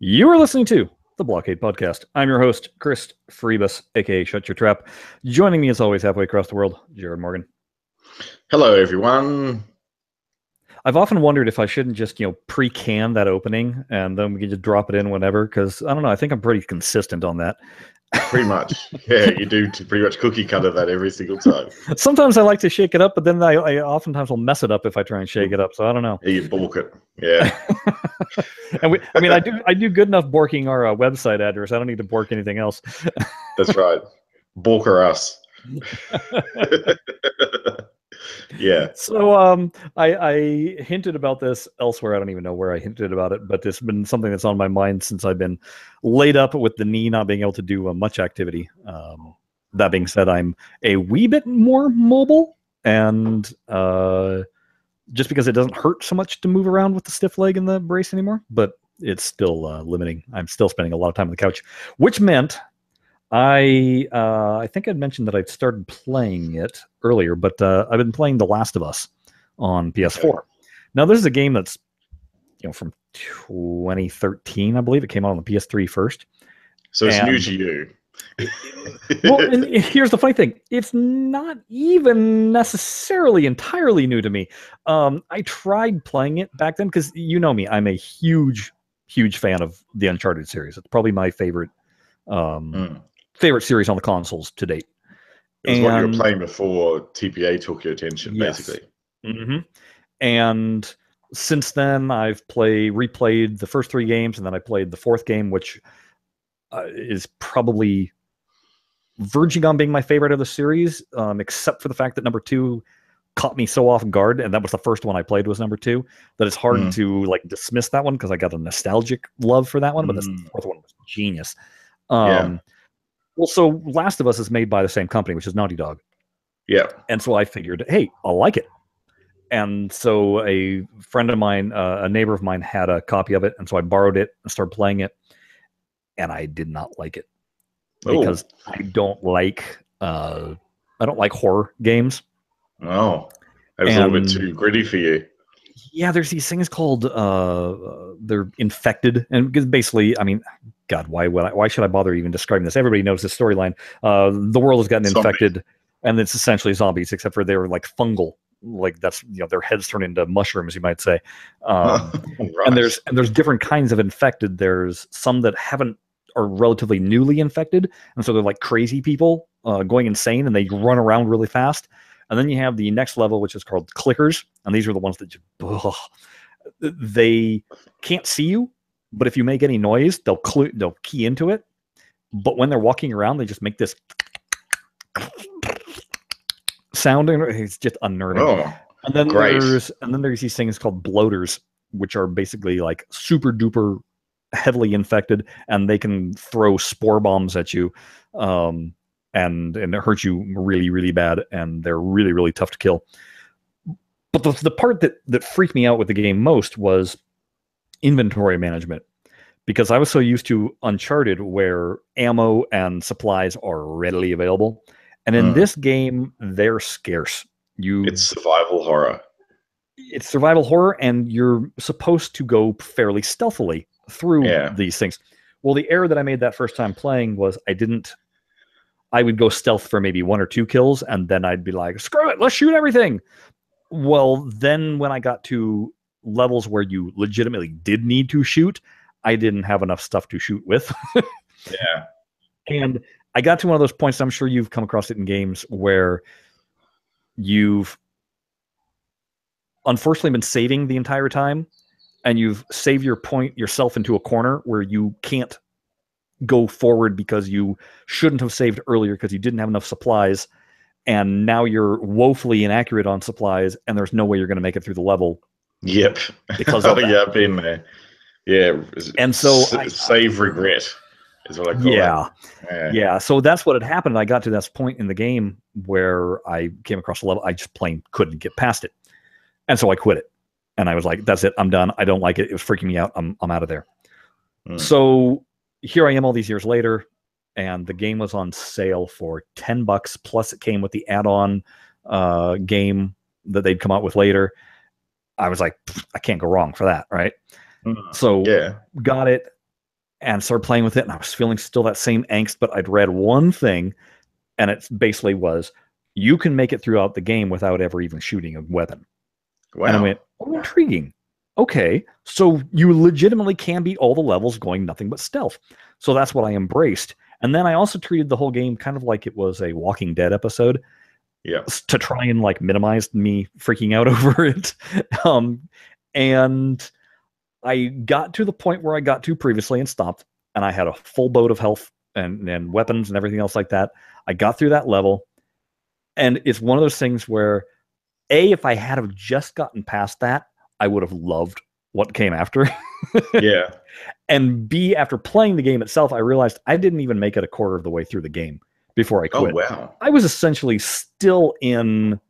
You are listening to the BlahCade podcast. I'm your host, Chris Freebus, aka Shut Your Trap. Joining me as always halfway across the world, Jared Morgan. Hello, everyone. I've often wondered if I shouldn't just, pre-can that opening and then we can just drop it in whenever, because I don't know, I think I'm pretty consistent on that. Pretty much. Yeah, you do pretty much cookie cutter that every single time. Sometimes I like to shake it up, but then I oftentimes will mess it up if I try and shake it up, so I don't know. You balk it. Yeah. And I do good enough borking our website address. I don't need to bork anything else. That's right. Balker us. Yeah. So I hinted about this elsewhere. I don't even know where I hinted about it, but it's been something that's on my mind since I've been laid up with the knee not being able to do much activity. That being said, I'm a wee bit more mobile, and just because it doesn't hurt so much to move around with the stiff leg and the brace anymore, but it's still limiting. I'm still spending a lot of time on the couch, which meant I think I'd mentioned that I'd started playing it earlier, but I've been playing The Last of Us on PS4. Okay. Now, this is a game that's from 2013, I believe. It came out on the PS3 first. So it's new to you. Well, and here's the funny thing. It's not even necessarily entirely new to me. I tried playing it back then because you know me. I'm a huge fan of the Uncharted series. It's probably my favorite favorite series on the consoles to date. It was what you were playing before TPA took your attention, basically. Mm-hmm. And since then, I've replayed the first three games, and then I played the fourth game, which is probably verging on being my favorite of the series, except for the fact that number 2 caught me so off guard, and that was the first one I played was number 2, that it's hard to dismiss that one because I got a nostalgic love for that one, but the fourth one was genius. Well, so Last of Us is made by the same company, which is Naughty Dog. Yeah. And so I figured, hey, I'll like it. And so a friend of mine, a neighbor of mine, had a copy of it, and so I borrowed it and started playing it, and I did not like it because I don't like horror games. Oh, that was a little bit too gritty for you. Yeah, there's these things called they're infected, and because basically, I mean, God, why should I bother even describing this? Everybody knows the storyline. The world has gotten infected, and it's essentially zombies, except for they're like fungal. Like that's their heads turn into mushrooms, you might say. Right. And there's different kinds of infected. There's some that are relatively newly infected, and so they're like crazy people going insane, and they run around really fast. And then you have the next level, which is called clickers, and these are the ones that they can't see you, but if you make any noise, they'll key into it. But when they're walking around, they just make this sound, and it's just unnerving. Oh, and then there's these things called bloaters, which are basically like super duper heavily infected, and they can throw spore bombs at you. And it hurts you really, really bad, and they're really, really tough to kill. But the part that freaked me out with the game most was inventory management, because I was so used to Uncharted, where ammo and supplies are readily available, and in this game, they're scarce. It's survival horror. It's survival horror, and you're supposed to go fairly stealthily through these things. Well, the error that I made that first time playing was I would go stealth for maybe 1 or 2 kills, and then I'd be like, screw it, let's shoot everything. Well, then when I got to levels where you legitimately did need to shoot, I didn't have enough stuff to shoot with. Yeah. And I got to one of those points, I'm sure you've come across it in games, where you've unfortunately been saving the entire time, and you've saved yourself into a corner where you can't go forward because you shouldn't have saved earlier because you didn't have enough supplies, and now you're woefully inaccurate on supplies, and there's no way you're going to make it through the level. Yep. Because of that. Yeah, I've been there. Yeah. And so save regret is what I call it. Yeah. So that's what had happened. I got to this point in the game where I came across a level I just plain couldn't get past it, and so I quit it. And I was like, "That's it. I'm done. I don't like it. It was freaking me out. I'm out of there." So here I am all these years later, and the game was on sale for $10, plus it came with the add-on game that they'd come out with later. I was like, I can't go wrong for that, right? So got it, and started playing with it, and I was feeling still that same angst, but I'd read one thing, and it basically was, you can make it throughout the game without ever even shooting a weapon. Wow. And I went, oh, intriguing. Okay, so you legitimately can beat all the levels going nothing but stealth. So that's what I embraced. And then I also treated the whole game kind of like it was a Walking Dead episode. Yeah. To try and like minimize me freaking out over it. And I got to the point where I got to previously and stopped, and I had a full boat of health and weapons and everything else like that. I got through that level, and it's one of those things where, A, if I had have just gotten past that, I would have loved what came after. Yeah. And B, after playing the game itself, I realized I didn't even make it a quarter of the way through the game before I quit. Oh, wow. I was essentially still in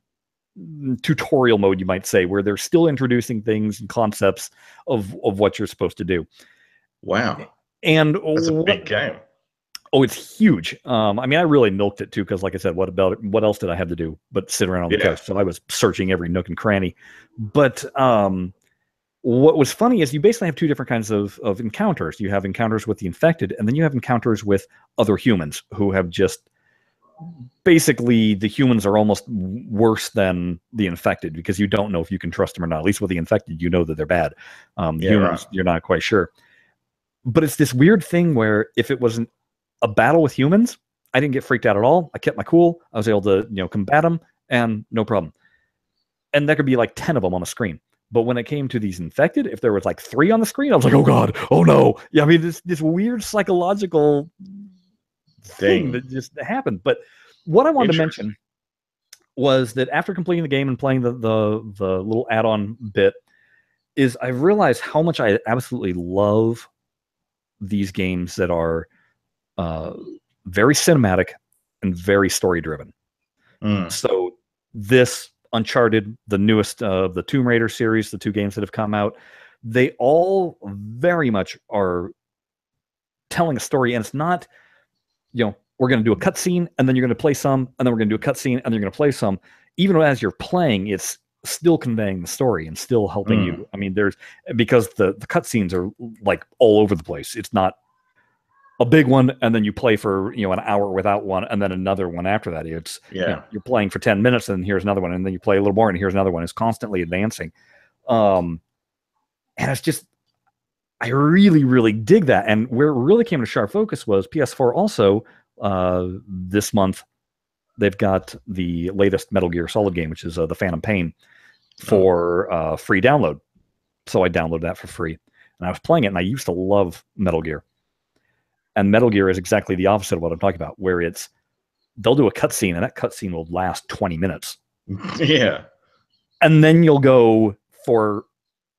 tutorial mode, you might say, where they're still introducing things and concepts of what you're supposed to do. Wow. And that's a big game. Oh, it's huge. I mean, I really milked it too, because like I said, what else did I have to do but sit around on the couch? So I was searching every nook and cranny. But what was funny is you basically have two different kinds of encounters. You have encounters with the infected, and then you have encounters with other humans who have just basically, the humans are almost worse than the infected, because you don't know if you can trust them or not. At least with the infected, you know that they're bad. Humans, you're not quite sure. But it's this weird thing where if it wasn't a battle with humans, I didn't get freaked out at all. I kept my cool. I was able to, combat them, and no problem. And there could be like 10 of them on the screen. But when it came to these infected, if there was like 3 on the screen, I was like, oh God, oh no. Yeah, I mean, this weird psychological thing that just happened. But what I wanted to mention was that after completing the game and playing the little add-on bit, is I realized how much I absolutely love these games that are very cinematic and very story-driven. So this Uncharted, the newest of the Tomb Raider series, the 2 games that have come out, they all very much are telling a story, and it's not, we're going to do a cutscene, and then you're going to play some, and then we're going to do a cutscene, and then you're going to play some. Even as you're playing, it's still conveying the story and still helping you. I mean, because the cutscenes are like all over the place. It's not a big one, and then you play for an hour without one, and then another one after that. It's you're playing for 10 minutes, and here's another one, and then you play a little more, and here's another one. It's constantly advancing, and it's just, I really, really dig that. And where it really came to sharp focus was PS4 also. This month, they've got the latest Metal Gear Solid game, which is the Phantom Pain, for free download. So I downloaded that for free, and I was playing it, and I used to love Metal Gear. And Metal Gear is exactly the opposite of what I'm talking about, where they'll do a cutscene, and that cutscene will last 20 minutes. Yeah. And then you'll go for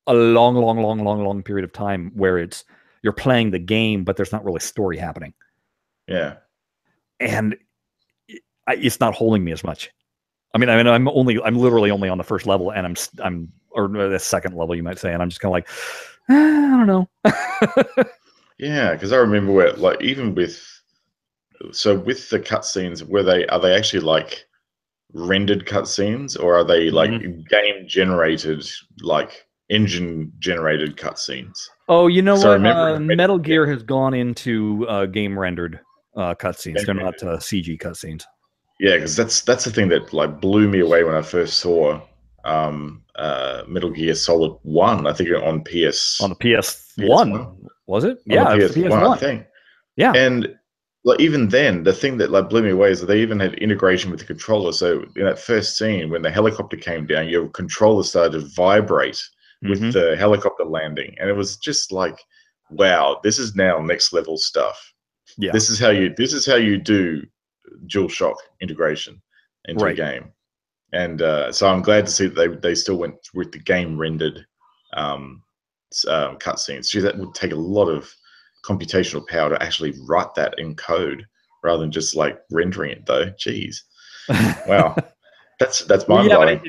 a long period of time where you're playing the game, but there's not really story happening. Yeah. And it's not holding me as much. I mean, I'm literally only on the first level, and or the second level, you might say, and I'm just kind of like, I don't know. Yeah, because I remember where, like, even with the cutscenes, are they actually like rendered cutscenes, or are they like game generated, like engine generated cutscenes? Oh, you know what? Metal Gear has gone into game rendered cutscenes. They're not CG cutscenes. Yeah, because that's the thing that like blew me away when I first saw Metal Gear Solid 1. I think on the PS1. Was it? Yeah, on the PS1, I think. Yeah. And like even then, the thing that like blew me away is that they even had integration with the controller. So in that first scene, when the helicopter came down, your controller started to vibrate with the helicopter landing, and it was just like, wow, this is now next level stuff. Yeah. This is how you do DualShock integration into a game. And so I'm glad to see that they still went with the game rendered cutscenes. Gee, that would take a lot of computational power to actually write that in code rather than just like rendering it, though. Jeez, wow, that's mind blowing.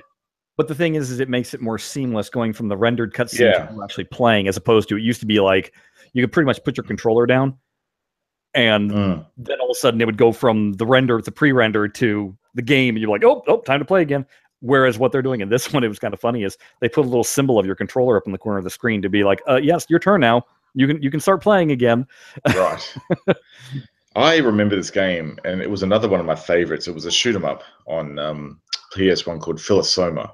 But the thing is it makes it more seamless going from the rendered cutscene to actually playing, as opposed to, it used to be like you could pretty much put your controller down, and then all of a sudden it would go from the pre-render to the game, and you're like, oh, time to play again. Whereas what they're doing in this one, it was kind of funny, is they put a little symbol of your controller up in the corner of the screen to be like, yes, your turn now. You can start playing again. Right. I remember this game, and it was another one of my favorites. It was a shoot 'em up on PS1 called Philosoma.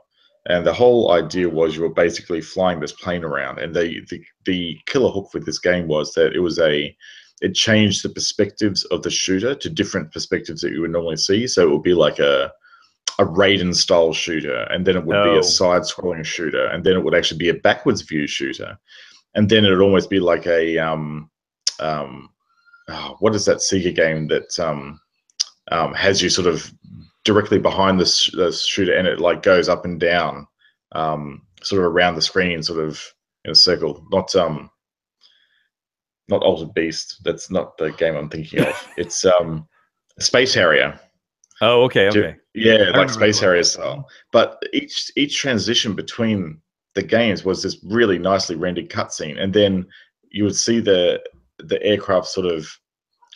And the whole idea was you were basically flying this plane around, and the killer hook with this game was that it changed the perspectives of the shooter to different perspectives that you would normally see. So it would be like a Raiden style shooter, and then it would be a side scrolling shooter, and then it would actually be a backwards view shooter, and then it would almost be like a what is that Sega game that has you sort of directly behind the shooter, and it like goes up and down, sort of around the screen, sort of in a circle. Not Altered Beast. That's not the game I'm thinking of. It's Space Harrier. Oh, okay. Yeah, like Space Harrier style. But each transition between the games was this really nicely rendered cutscene, and then you would see the aircraft sort of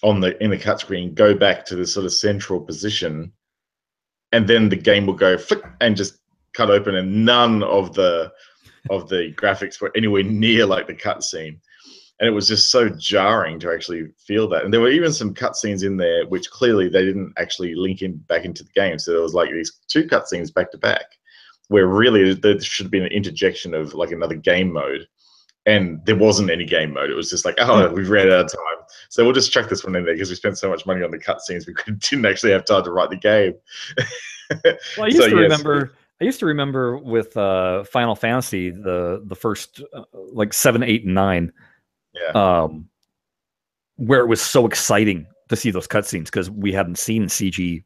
in the cut screen go back to this sort of central position, and then the game will go flick and just cut open, and none of the graphics were anywhere near like the cutscene. And it was just so jarring to actually feel that. And there were even some cutscenes in there which clearly they didn't actually link back into the game. So there was like these two cutscenes back to back, where really there should have been an interjection of like another game mode. And there wasn't any game mode. It was just like, oh, we've ran out of time. So we'll just chuck this one in there because we spent so much money on the cutscenes, we didn't actually have time to write the game. Well, I used to remember with Final Fantasy, the first like 7, 8, and 9. Yeah. Where it was so exciting to see those cutscenes because we hadn't seen CG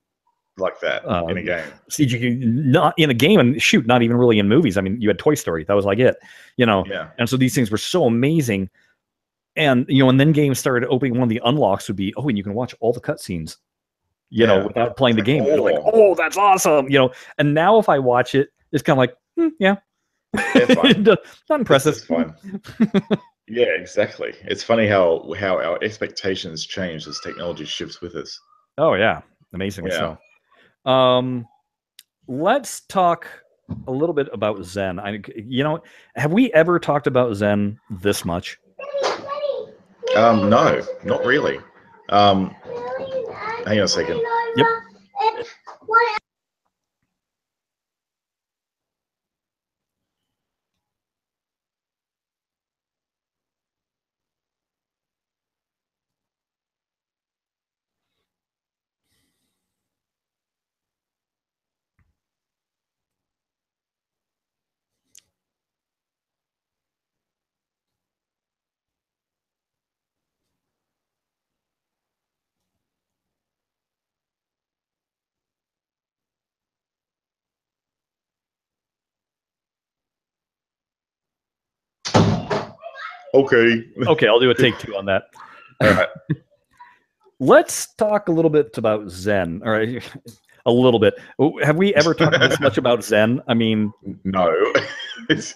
like that in a game. CG not in a game, and shoot, not even really in movies. I mean, you had Toy Story, that was like it, Yeah. And so these things were so amazing, and and then games started opening. One of the unlocks would be, and you can watch all the cutscenes, without playing the game. Like, oh, that's awesome, And now if I watch it, it's kind of like, yeah, fine. Not impressive. It's fine. Yeah, exactly. It's funny how our expectations change as technology shifts with us. Oh yeah, amazingly so. Let's talk a little bit about Zen. Have we ever talked about Zen this much? No, not really. Hang on a second. Yep. Okay. Okay, I'll do a take 2 on that. All right. Let's talk a little bit about Zen. All right, a little bit. Have we ever talked this much about Zen? I mean, no.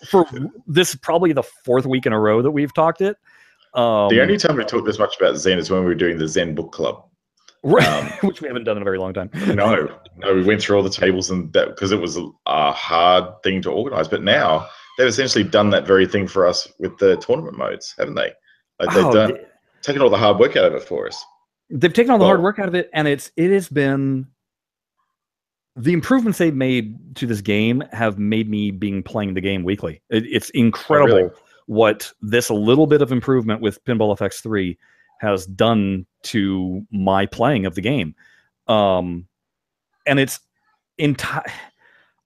For this is probably the 4th week in a row that we've talked it. The only time we talked this much about Zen is when we were doing the Zen book club, which we haven't done in a very long time. No, we went through all the tables and that because it was a hard thing to organize. But now they've essentially done that very thing for us with the tournament modes, haven't they? Like they've taken all the hard work out of it for us. They've taken all the hard work out of it, and it has been the improvements they've made to this game have made me playing the game weekly. It's incredible what this little bit of improvement with Pinball FX 3 has done to my playing of the game. And it's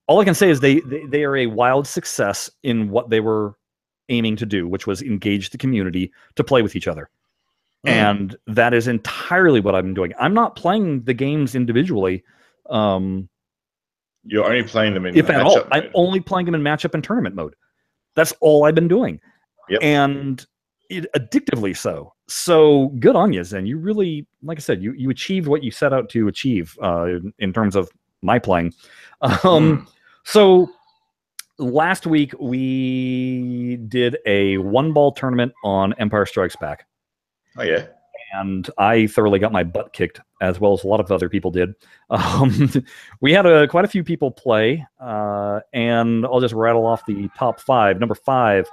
all I can say is they are a wild success in what they were aiming to do, which was engage the community to play with each other. And that is entirely what I've been doing. I'm not playing the games individually. You're only playing them in if at all. I'm only playing them in matchup and tournament mode. That's all I've been doing. Yep. And addictively so. So good on you, Zen. You really, like I said, you achieved what you set out to achieve in terms of my playing. So last week we did a 1-ball tournament on Empire Strikes Back. Oh yeah. And I thoroughly got my butt kicked, as well as a lot of other people did. We had quite a few people play, and I'll just rattle off the top 5. Number 5,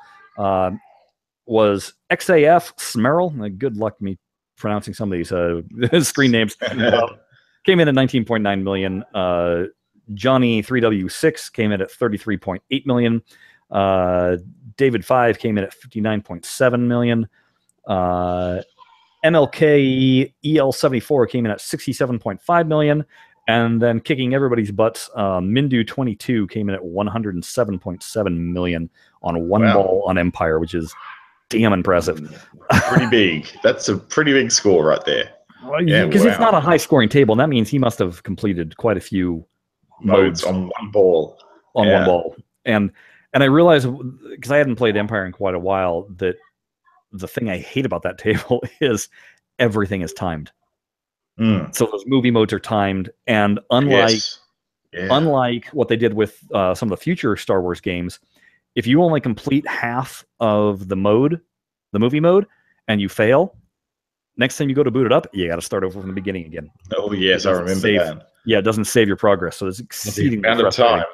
was XAF Smerl. Good luck me pronouncing some of these screen names. Came in at 19.9 million. Johnny 3W6 came in at 33.8 million. David 5 came in at 59.7 million. MLK EL74 came in at 67.5 million. And then kicking everybody's butts, Mindu 22 came in at 107.7 million on one ball on Empire, which is damn impressive. Pretty big. That's a pretty big score right there. Because it's not a high scoring table, and that means he must have completed quite a few modes on one ball. One ball. And I realized, because I hadn't played Empire in quite a while, that the thing I hate about that table is everything is timed. So those movie modes are timed, and unlike what they did with some of the future Star Wars games, if you only complete half of the movie mode, and you fail, next time you go to boot it up, you got to start over from the beginning again. Oh yes, I remember that. Yeah, it doesn't save your progress, so it's exceedingly frustrating.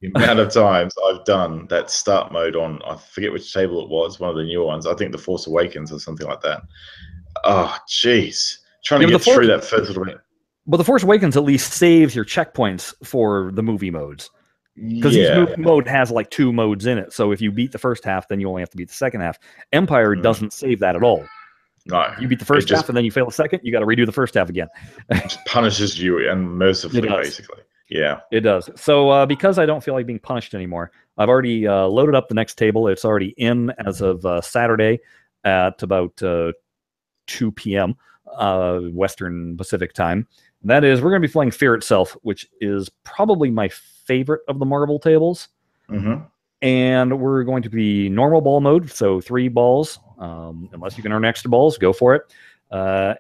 The amount of times I've done that start mode on, I forget which table it was, one of the newer ones. I think The Force Awakens or something like that. Oh, jeez. Trying to get through that first little bit. But The Force Awakens at least saves your checkpoints for the movie modes. Because each movie mode has like 2 modes in it. So if you beat the first half, then you only have to beat the second half. Empire doesn't save that at all. No. You beat the first half and then you fail the second, you got to redo the first half again. It just punishes you unmercifully, basically. Yeah. It does. So because I don't feel like being punished anymore, I've already loaded up the next table. It's already in as of Saturday at about 2 p.m. Western Pacific time. And that is, we're going to be playing Fear Itself, which is probably my favorite of the Marvel tables. And we're going to be normal ball mode, so 3 balls. Unless you can earn extra balls, go for it.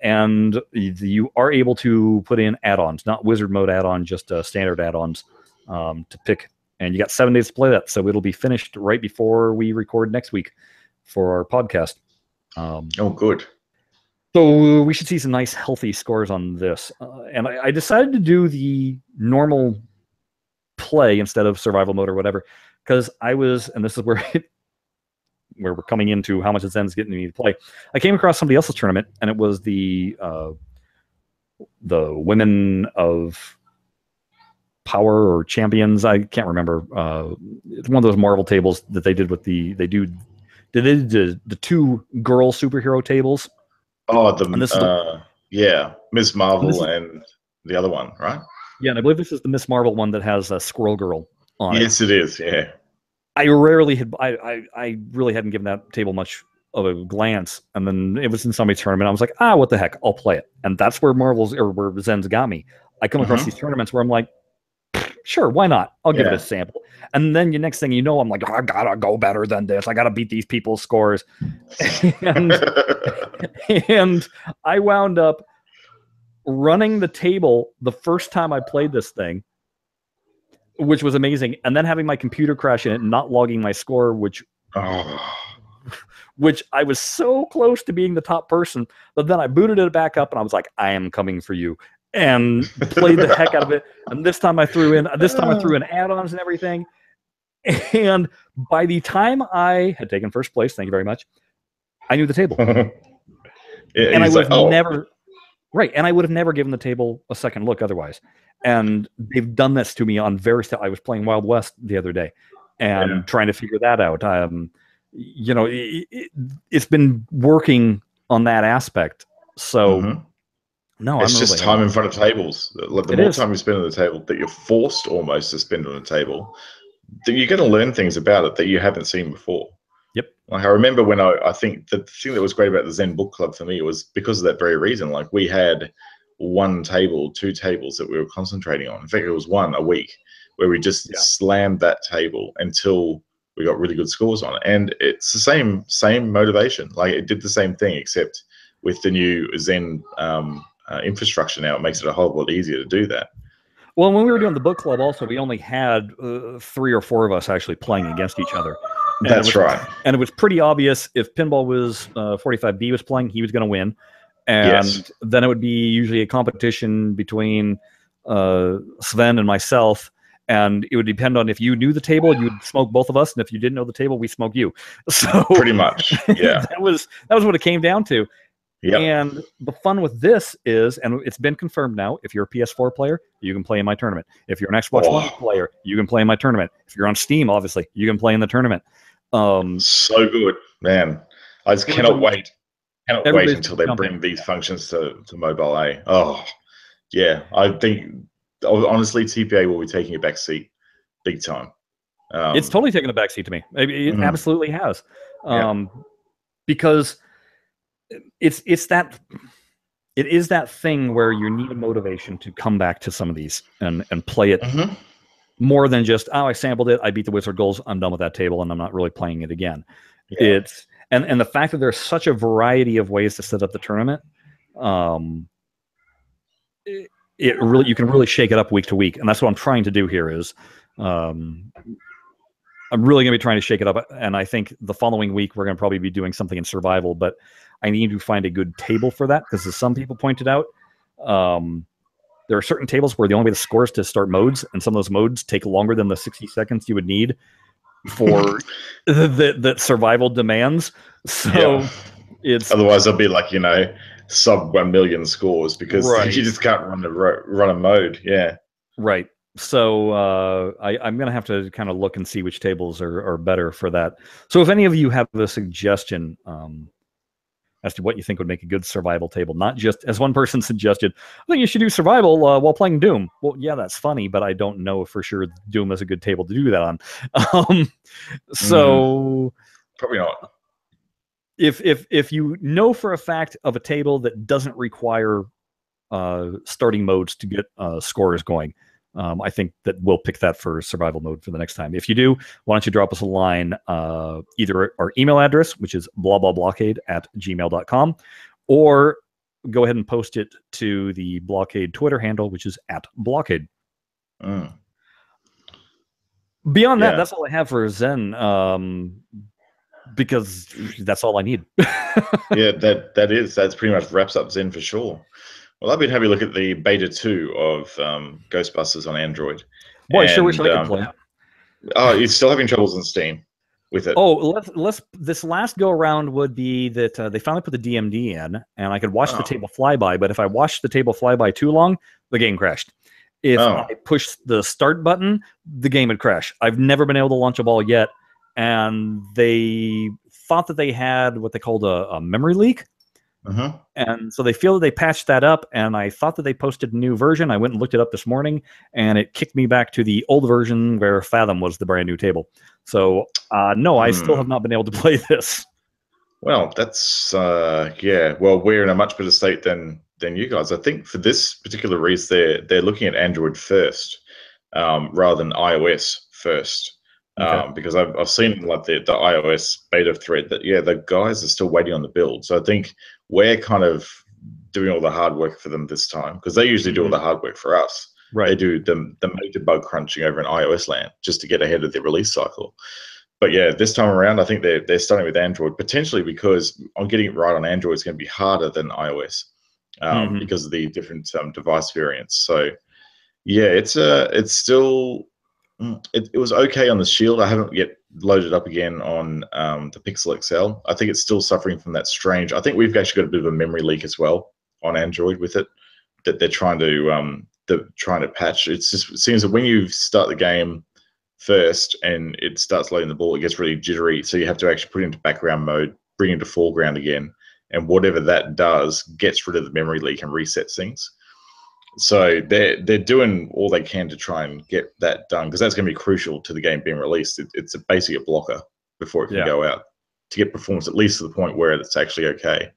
And you are able to put in add-ons, not wizard mode add-on, just standard add-ons to pick. And you got 7 days to play that, so it'll be finished right before we record next week for our podcast. Oh, good. So we should see some nice, healthy scores on this. And I decided to do the normal play instead of survival mode or whatever, because I was, and this is where where we're coming into how much Zen's getting me to play. I came across somebody else's tournament, and it was the Women of Power or Champions. I can't remember. It's one of those Marvel tables that they did with the 2 girl superhero tables. Oh, Ms. Marvel and the other one, right? Yeah, and I believe this is the Miss Marvel one that has a Squirrel Girl on it. Yes, it is. Yeah. I really hadn't given that table much of a glance, and then it was in somebody's tournament. I was like, what the heck? I'll play it. And that's where where Zen's got me. I come across these tournaments where I'm like, sure, why not? I'll give it a sample. And then the next thing you know, I'm like, I gotta go better than this. I gotta beat these people's scores. and I wound up running the table the first time I played this thing, which was amazing, and then having my computer crash in it and not logging my score, which I was so close to being the top person, but then I booted it back up and I was like, I am coming for you, and played the heck out of it. And this time I threw in add-ons and everything. And by the time I had taken first place, thank you very much, I knew the table. And I would have never given the table a second look otherwise. And they've done this to me on various times. I was playing Wild West the other day and trying to figure that out. It's been working on that aspect. So no, it's just time in front of tables. Like the more time you spend on the table, that you're forced almost to spend on a table, that you're going to learn things about it that you haven't seen before. Yep. Like I remember when I think the thing that was great about the Zen Book Club for me was because of that very reason. Like we had 1 table, 2 tables that we were concentrating on. In fact, it was 1 a week where we just slammed that table until we got really good scores on it. And it's the same motivation. Like it did the same thing, except with the new Zen infrastructure now, it makes it a whole lot easier to do that. Well, when we were doing the book club also, we only had 3 or 4 of us actually playing against each other. And That's right. And it was pretty obvious if Pinball was 45B was playing, he was going to win. And then it would be usually a competition between Sven and myself. and it would depend on if you knew the table, you'd smoke both of us, and if you didn't know the table, we smoke you. So pretty much, yeah. that was what it came down to. Yep. And the fun with this is, and it's been confirmed now, if you're a PS4 player, you can play in my tournament. If you're an Xbox One player, you can play in my tournament. If you're on Steam, obviously, you can play in the tournament. So good, man. I just cannot wait. Cannot wait until they bring these functions to mobile A. Oh, yeah. I think, honestly, TPA will be taking a back seat big time. It's totally taken a back seat to me. It absolutely has. Because it is that thing where you need a motivation to come back to some of these and play it more than just, oh, I sampled it, I beat the wizard goals, I'm done with that table, and I'm not really playing it again. It's and the fact that there's such a variety of ways to set up the tournament, it really, you can really shake it up week to week, and that's what I'm trying to do here. Is I'm really going to be trying to shake it up, and I think the following week we're going to probably be doing something in survival, but I need to find a good table for that, because as some people pointed out, there are certain tables where the only way to score is to start modes, and some of those modes take longer than the 60 seconds you would need for the survival demands. So it's otherwise it'll be like, you know, sub 1 million scores, because you just can't run a mode. Right. So I'm going to have to kind of look and see which tables are better for that. So if any of you have a suggestion as to what you think would make a good survival table, not just, as one person suggested, I think you should do survival while playing Doom. Well, yeah, that's funny, but I don't know for sure Doom is a good table to do that on. So probably not. If you know for a fact of a table that doesn't require starting modes to get scores going, I think that we'll pick that for survival mode for the next time. If you do, why don't you drop us a line, either our email address, which is BlahCade@gmail.com, or go ahead and post it to the BlahCade Twitter handle, which is @BlahCade. Beyond that, that's all I have for Zen, because that's all I need. That's pretty much wraps up Zen for sure. Well, I've been having a look at the beta 2 of Ghostbusters on Android. Boy, I sure wish I could play it. Oh, you're still having troubles on Steam with it? Oh, this last go around would be that they finally put the DMD in, and I could watch the table flyby. But if I watched the table flyby too long, the game crashed. If I pushed the start button, the game would crash. I've never been able to launch a ball yet, and they thought that they had what they called a memory leak. And so they feel that they patched that up, and I thought that they posted a new version. I went and looked it up this morning, and it kicked me back to the old version where Fathom was the brand new table. So no, I still have not been able to play this. Well, that's well, we're in a much better state than you guys. I think for this particular reason, they're looking at Android first, rather than iOS first. Because I've seen like the iOS beta thread that the guys are still waiting on the build. So I think we're kind of doing all the hard work for them this time, because they usually do all the hard work for us. They do the major bug crunching over in iOS land just to get ahead of the release cycle. But yeah, this time around, I think they're starting with Android, potentially because on getting it right on Android is going to be harder than iOS, because of the different device variants. So yeah, it's still. It was okay on the Shield. I haven't yet loaded up again on the Pixel XL. I think it's still suffering from that strange. I think we've actually got a bit of a memory leak as well on Android with it that they're trying to patch. It seems that when you start the game first and it starts loading the ball, it gets really jittery. So you have to actually put it into background mode, bring it into foreground again, and whatever that does gets rid of the memory leak and resets things. So they're doing all they can to try and get that done, because that's going to be crucial to the game being released. It's basically a blocker before it can go out to get performance at least to the point where it's actually okay.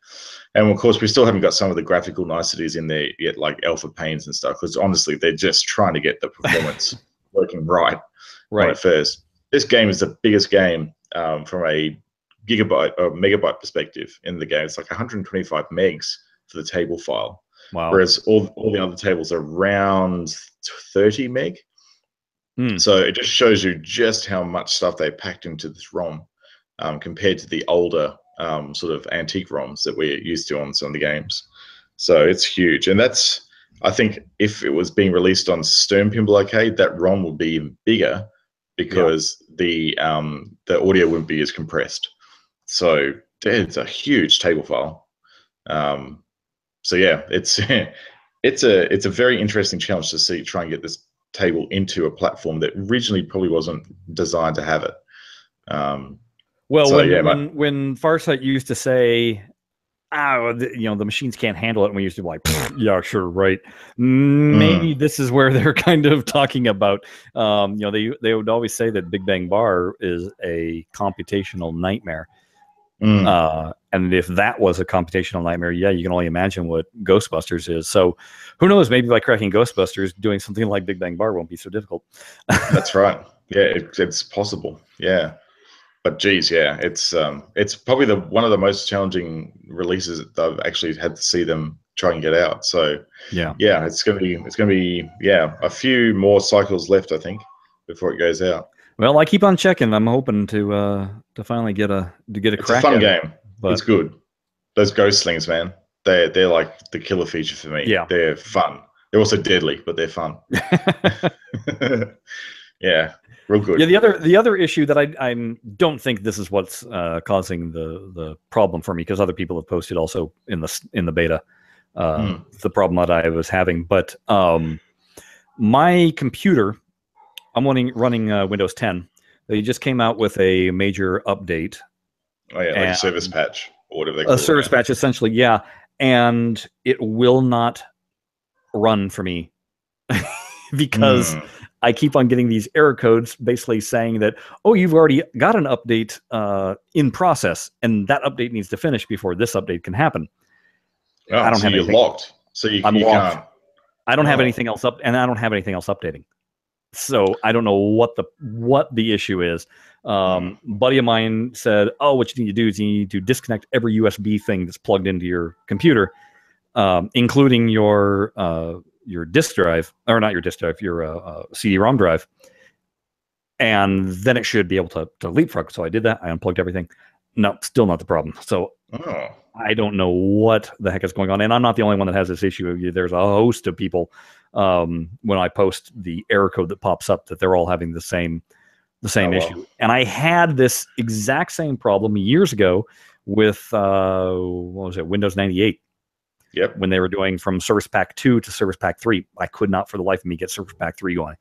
And of course, we still haven't got some of the graphical niceties in there yet, like alpha panes and stuff, because honestly, they're just trying to get the performance working right at first. This game is the biggest game from a gigabyte or megabyte perspective in the game. It's like 125 megs for the table file. Wow. Whereas all the other tables are around 30 meg. So it just shows you just how much stuff they packed into this ROM compared to the older sort of antique ROMs that we're used to on some of the games. So it's huge. And I think if it was being released on Stern Pinball Arcade, that ROM would be even bigger because the audio wouldn't be as compressed. So it's a huge table file. So yeah, it's it's a very interesting challenge to try and get this table into a platform that originally probably wasn't designed to have it. Well, so, when Farsight used to say, the machines can't handle it, and we used to be like, yeah, sure, right. Maybe this is where they're kind of talking about, they would always say that Big Bang Bar is a computational nightmare. And if that was a computational nightmare, yeah, you can only imagine what Ghostbusters is. So who knows, maybe by cracking Ghostbusters, doing something like Big Bang Bar won't be so difficult. That's right. Yeah, it's possible. Yeah. But geez, yeah, it's probably one of the most challenging releases that I've actually had to see them try and get out. So yeah, it's gonna be a few more cycles left, I think, before it goes out. Well, I keep on checking. I'm hoping to finally get a crack. It's a fun game. But it's good. Those ghost slings, man, they're like the killer feature for me. Yeah, they're fun. They're also deadly, but they're fun. Yeah. Real good. Yeah, the other issue that I don't think this is what's causing the problem for me, because other people have posted also in the beta the problem that I was having. But my computer, I'm running Windows 10. They just came out with a major update. Oh yeah, like a service patch or whatever they call it. A service patch, essentially, yeah. And it will not run for me because I keep on getting these error codes basically saying that, oh, you've already got an update in process, and that update needs to finish before this update can happen. Oh, I don't have anything. You're locked. So I'm locked. Can't. I don't have anything else up, and I don't have anything else updating. So I don't know what the issue is. Buddy of mine said, oh, what you need to do is you need to disconnect every USB thing that's plugged into your computer, including your disk drive, or not your disk drive, your CD-ROM drive, and then it should be able to leapfrog. So I did that. I unplugged everything. No, still not the problem. So I don't know what the heck is going on, and I'm not the only one that has this issue. There's a host of people. When I post the error code that pops up, that they're all having the same issue. And I had this exact same problem years ago with what was it, Windows 98. Yep. When they were doing from Service Pack 2 to Service Pack 3, I could not for the life of me get Service Pack 3 going.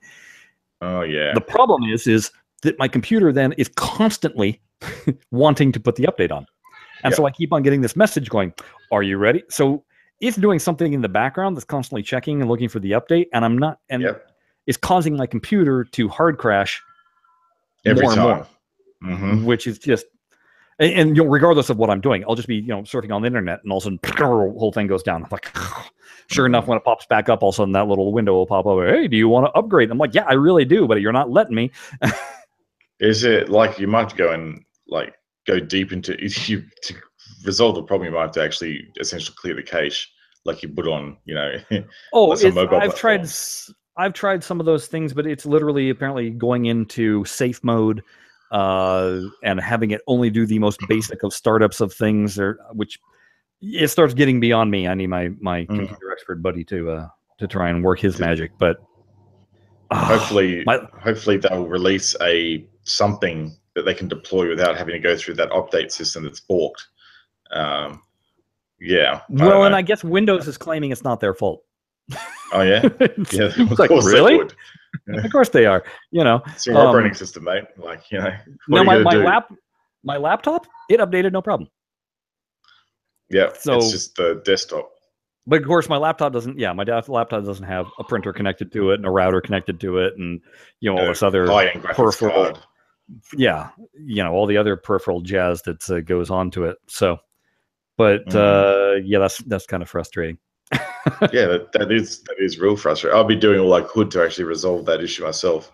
Oh yeah. The problem is that my computer then is constantly wanting to put the update on. And so I keep on getting this message going, are you ready? So it's doing something in the background that's constantly checking and looking for the update, and I'm not, and it's causing my computer to hard crash every more time. And more, which is just, and regardless of what I'm doing, I'll just be surfing on the internet, and all of a sudden, the whole thing goes down. I'm like, sure enough, when it pops back up, all of a sudden that little window will pop up. Hey, do you want to upgrade? I'm like, yeah, I really do, but you're not letting me. Is it like you might go and go deep into to resolve the problem? You might have to actually essentially clear the cache, like you put on, I've tried some of those things, but it's literally apparently going into safe mode and having it only do the most basic of startups of things, which it starts getting beyond me. I need my computer expert buddy to try and work his magic, but hopefully they'll release something that they can deploy without having to go through that update system that's balked. Yeah. Well, and I guess Windows is claiming it's not their fault. Oh yeah, yeah. Of course, really? Yeah. Of course they are. It's your operating system, mate. No, my laptop, it updated no problem. Yeah. So it's just the desktop. But of course, my laptop doesn't. Yeah, my laptop doesn't have a printer connected to it and a router connected to it, and all this other peripheral. Card. Yeah, all the other peripheral jazz that goes on to it. So, but that's kind of frustrating. Yeah, that is real frustrating. I'll be doing all I could to actually resolve that issue myself,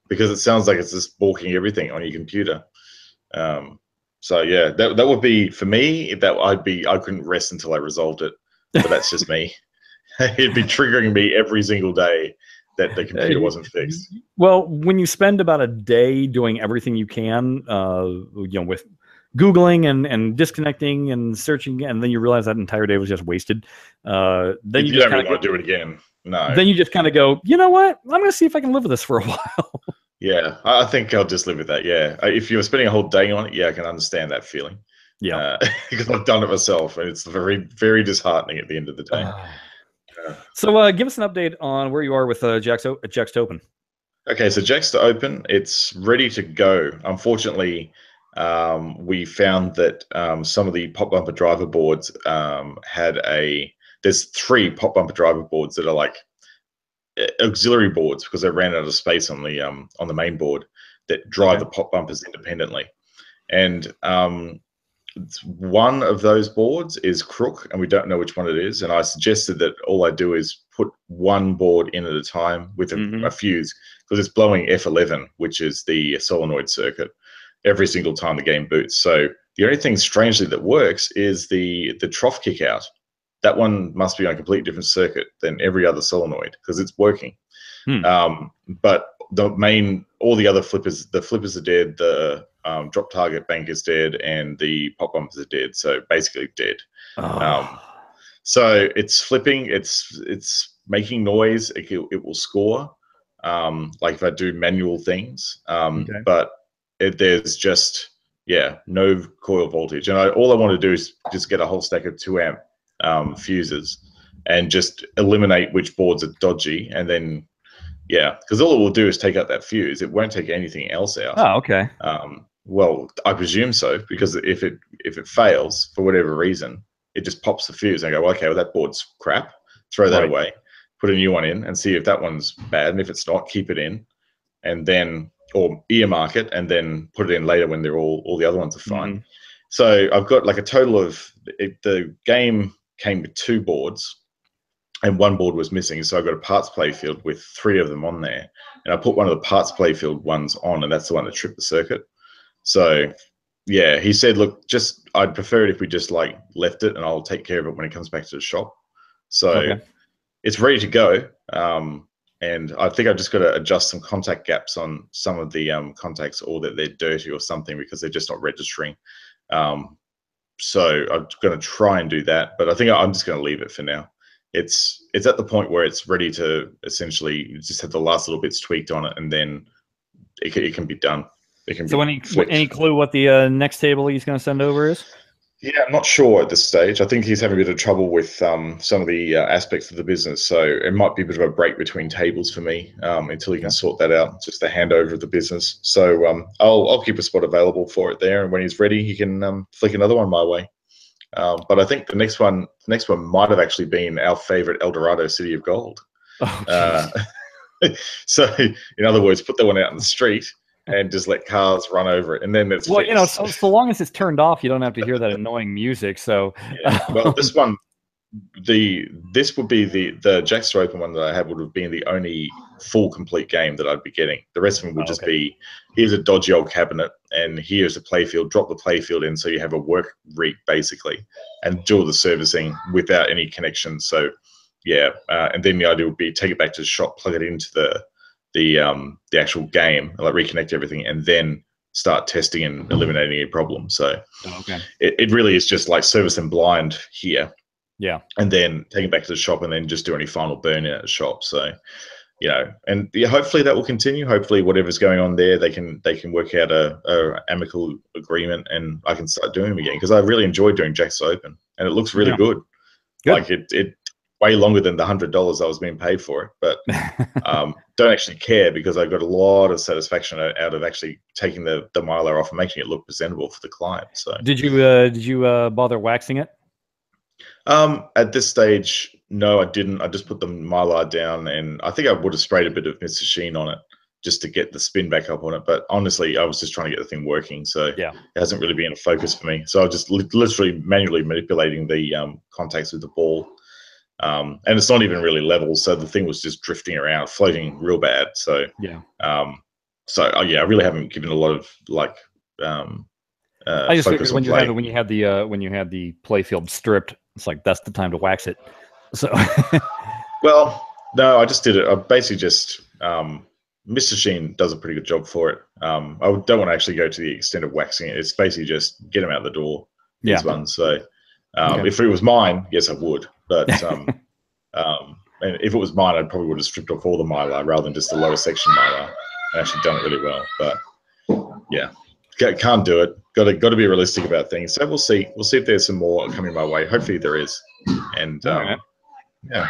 because it sounds like it's just balking everything on your computer. So yeah, that would be for me. I couldn't rest until I resolved it. But that's just me. It'd be triggering me every single day that the computer wasn't fixed. Well, when you spend about a day doing everything you can, with Googling and disconnecting and searching, and then you realize that entire day was just wasted. Then you just don't really want to do it again. No. Then you just kind of go, you know what? I'm going to see if I can live with this for a while. Yeah, I think I'll just live with that. Yeah, if you're spending a whole day on it, yeah, I can understand that feeling. Yeah, because I've done it myself, and it's very, very disheartening at the end of the day. So give us an update on where you are with Jack's to Open. Okay, so Jack's to Open, it's ready to go. Unfortunately, we found that some of the pop bumper driver boards there's 3 pop bumper driver boards that are like auxiliary boards because they ran out of space on the main board that drive the pop bumpers independently. And one of those boards is crook, and we don't know which one it is. And I suggested that all I do is put one board in at a time with a fuse, because it's blowing F11, which is the solenoid circuit, every single time the game boots. So the only thing strangely that works is the trough kick out. That one must be on a completely different circuit than every other solenoid because it's working. But all the other flippers, the flippers are dead, the drop target bank is dead, and the pop bumpers are dead. So basically dead. So it's flipping, it's making noise. It will score, like if I do manual things. But there's just no coil voltage, and all I want to do is just get a whole stack of 2 amp fuses and just eliminate which boards are dodgy, and then because all it will do is take out that fuse. It won't take anything else out. Oh, okay. Well, I presume so, because if it fails for whatever reason, it just pops the fuse. And I go, well, okay, well, that board's crap. Throw that away, put a new one in, and see if that one's bad. And if it's not, keep it in, and then or earmark it, and then put it in later when they're all the other ones are fine. So I've got like a total of the game came with 2 boards, and 1 board was missing. So I've got a parts playfield with 3 of them on there, and I put one of the parts playfield ones on, and that's the one that tripped the circuit. So yeah, he said, look, I'd prefer it if we just like left it, and I'll take care of it when it comes back to the shop. So it's ready to go. And I think I've just got to adjust some contact gaps on some of the contacts, or that they're dirty or something, because they're just not registering. So I'm going to try and do that, but I think I'm just going to leave it for now. It's at the point where it's ready to essentially just have the last little bits tweaked on it, and then it can be done. It can. So any clue what the next table he's going to send over is? Yeah, I'm not sure at this stage. I think he's having a bit of trouble with some of the aspects of the business, so it might be a bit of a break between tables for me until he can sort that out. Just the handover of the business. So I'll keep a spot available for it there, and when he's ready, he can flick another one my way. But I think the next one might have actually been our favorite El Dorado City of Gold. So in other words, put that one out in the street and just let cars run over it, and then it's fixed. You know, so long as it's turned off, you don't have to hear that annoying music. So well, this one, this would be the Jack's to Open one that I had would have been the only full complete game that I'd be getting. The rest of them would just be, here's a dodgy old cabinet, and here's a playfield. Drop the playfield in, so you have a work rig basically, and do all the servicing without any connections. So and then the idea would be take it back to the shop, plug it into the actual game, like reconnect everything, and then start testing and eliminating any problems. So it really is just like service and blind here. Yeah. And then take it back to the shop, and then just do any final burn in at the shop. So, you know, and hopefully that will continue. Hopefully whatever's going on there, they can work out a amicable agreement, and I can start doing them again, because I really enjoyed doing Jack's Open, and it looks really good. Like it way longer than the $100 I was being paid for it, but don't actually care, because I got a lot of satisfaction out of actually taking the mylar off and making it look presentable for the client. So did you bother waxing it? At this stage, no, I didn't. I just put the mylar down, and I think I would have sprayed a bit of Mr. Sheen on it just to get the spin back up on it. But honestly, I was just trying to get the thing working, so it hasn't really been a focus for me. So I was just literally manually manipulating the contacts with the ball. And it's not even really level, so the thing was just drifting around, floating real bad. So I really haven't given a lot of like. I just figured when you had the playfield stripped, it's like that's the time to wax it. So well, no, I just did it. I basically just Mr. Sheen does a pretty good job for it. I don't want to actually go to the extent of waxing it. It's basically just get them out the door. These ones. So if it was mine, yes, I would. But and if it was mine, I probably would have stripped off all the mylar rather than just the lower section mylar. And actually done it really well, but yeah, can't do it. Got to be realistic about things. So we'll see. We'll see if there's some more coming my way. Hopefully there is. And right. yeah.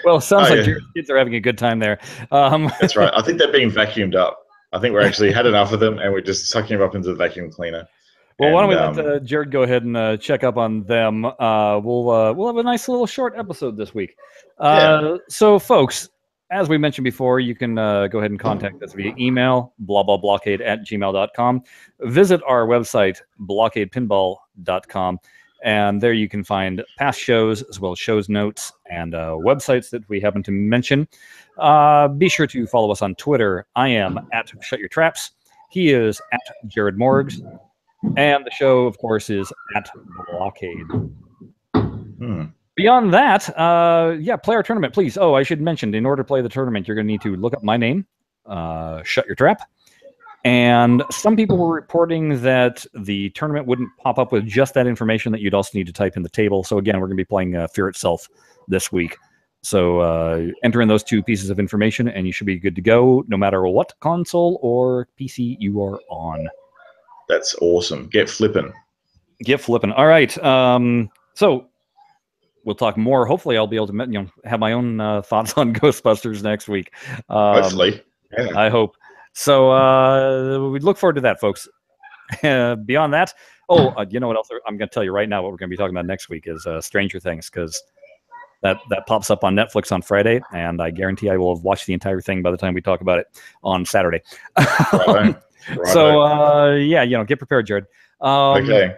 Well, it sounds like your kids are having a good time there. That's right. I think they're being vacuumed up. I think we're actually had enough of them, and we're just sucking them up into the vacuum cleaner. Well, why don't we let Jared go ahead and check up on them? We'll have a nice little short episode this week. So, folks, as we mentioned before, you can go ahead and contact us via email, BlahCade@gmail.com. Visit our website, BlahCadePinball.com. And there you can find past shows as well as shows notes and websites that we happen to mention. Be sure to follow us on Twitter. I am @ShutYourTraps. He is @JaredMorgs. And the show, of course, is @BlahCade. Beyond that, play our tournament, please. Oh, I should mention, in order to play the tournament, you're going to need to look up my name, Shut Your Trap. And some people were reporting that the tournament wouldn't pop up with just that information, that you'd also need to type in the table. So again, we're going to be playing Fear Itself this week. So enter in those two pieces of information and you should be good to go, no matter what console or PC you are on. That's awesome. Get flipping. Get flipping. All right. So we'll talk more. Hopefully I'll be able to have my own thoughts on Ghostbusters next week. Hopefully. Yeah. I hope. So we look forward to that, folks. Beyond that, you know what else? I'm going to tell you right now what we're going to be talking about next week is Stranger Things, because that pops up on Netflix on Friday, and I guarantee I will have watched the entire thing by the time we talk about it on Saturday. Right. So get prepared, Jared. Okay.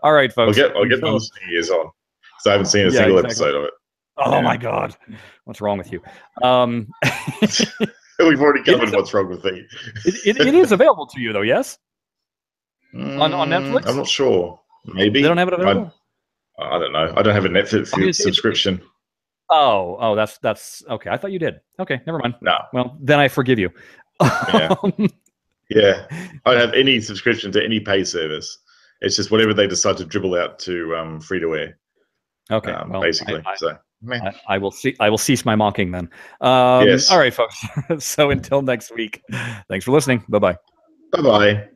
All right, folks. I'll get my ears on, because I haven't seen a single episode of it. Oh my God, what's wrong with you? We've already covered what's wrong with me. It is available to you, though, yes? On Netflix? I'm not sure. Maybe. They don't have it available? I don't know. I don't have a Netflix subscription. Oh, that's okay. I thought you did. Okay, never mind. No. Well, then I forgive you. Yeah. I don't have any subscription to any pay service. It's just whatever they decide to dribble out to free to air. Okay. Basically. I will cease my mocking then. Yes. All right, folks. So until next week, thanks for listening. Bye-bye. Bye-bye.